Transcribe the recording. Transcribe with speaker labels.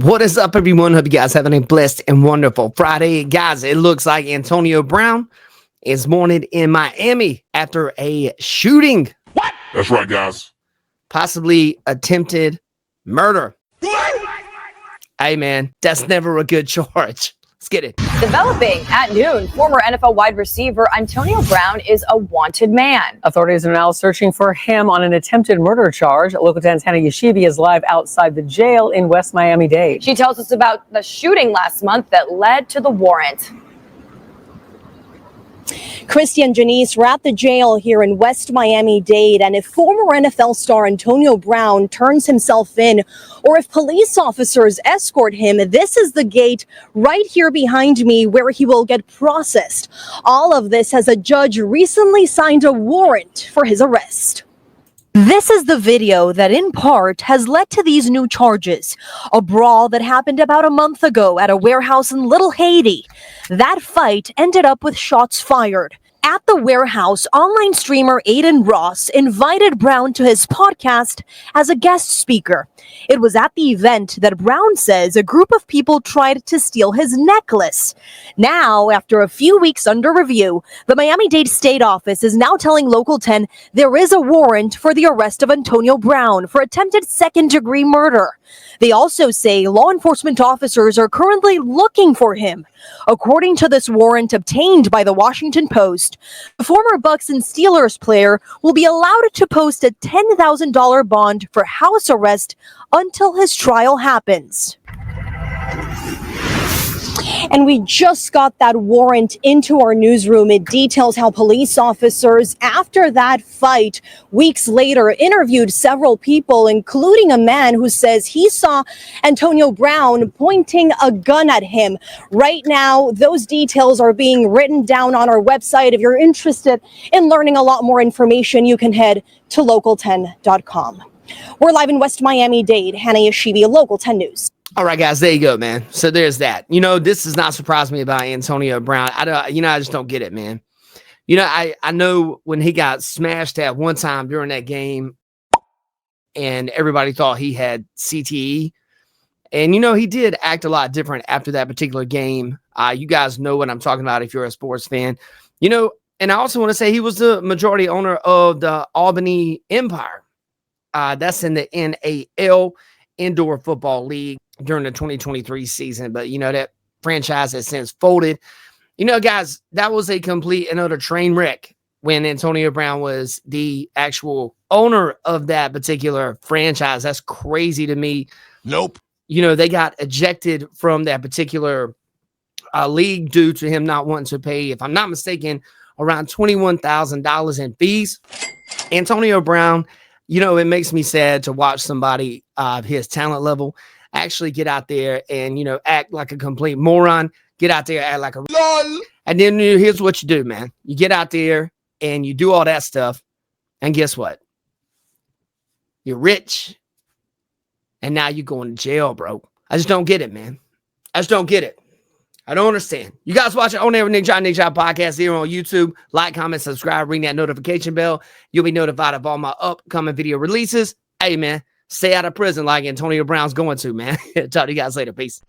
Speaker 1: What is up, everyone? Hope you guys having a blessed and wonderful Friday. Guys, it looks like Antonio Brown is wanted in Miami after a shooting.
Speaker 2: What? That's right, guys.
Speaker 1: Possibly attempted murder. Hey, man, that's never a good charge. Let's get it.
Speaker 3: Developing at noon, former NFL wide receiver Antonio Brown is a wanted man.
Speaker 4: Authorities are now searching for him on an attempted murder charge. Local 10's Hannah Yeshivi is live outside the jail in West Miami-Dade.
Speaker 3: She tells us about the shooting last month that led to the warrant.
Speaker 5: Christy and Janice were at the jail here in West Miami-Dade, and if former NFL star Antonio Brown turns himself in, or if police officers escort him, this is the gate right here behind me where he will get processed. All of this as a judge recently signed a warrant for his arrest. This is the video that in part has led to these new charges. A brawl that happened about a month ago at a warehouse in Little Haiti. That fight ended up with shots fired. At the warehouse, online streamer Aiden Ross invited Brown to his podcast as a guest speaker. It was at the event that Brown says a group of people tried to steal his necklace. Now, after a few weeks under review, the Miami-Dade State Office is now telling Local 10 there is a warrant for the arrest of Antonio Brown for attempted second-degree murder. They also say law enforcement officers are currently looking for him. According to this warrant obtained by the Washington Post, the former Bucks and Steelers player will be allowed to post a $10,000 bond for house arrest until his trial happens. And we just got that warrant into our newsroom. It details how police officers, after that fight, weeks later, interviewed several people, including a man who says he saw Antonio Brown pointing a gun at him. Right now, those details are being written down on our website. If you're interested in learning a lot more information, you can head to local10.com. We're live in West Miami-Dade. Hannah Yeshivi, Local 10 News.
Speaker 1: All right, guys, there you go, man. So there's that. This does not surprise me about Antonio Brown. I just don't get it, man. I know when he got smashed at one time during that game and everybody thought he had CTE. And, he did act a lot different after that particular game. You guys know what I'm talking about if you're a sports fan. And I also want to say he was the majority owner of the Albany Empire. That's in the NAL, Indoor Football League, during the 2023 season. But, that franchise has since folded. Guys, that was a complete and utter train wreck when Antonio Brown was the actual owner of that particular franchise. That's crazy to me.
Speaker 2: Nope.
Speaker 1: They got ejected from that particular league due to him not wanting to pay, if I'm not mistaken, around $21,000 in fees. Antonio Brown, it makes me sad to watch somebody of his talent level actually get out there and, act like a complete moron, get out there, act like a lol. And then here's what you do, man. You get out there and you do all that stuff. And guess what? You're rich. And now you're going to jail, bro. I just don't get it, man. I just don't get it. I don't understand. You guys watching On Air with Nick John podcast here on YouTube. Like, comment, subscribe, ring that notification bell. You'll be notified of all my upcoming video releases. Hey, man. Stay out of prison like Antonio Brown's going to, man. Talk to you guys later. Peace.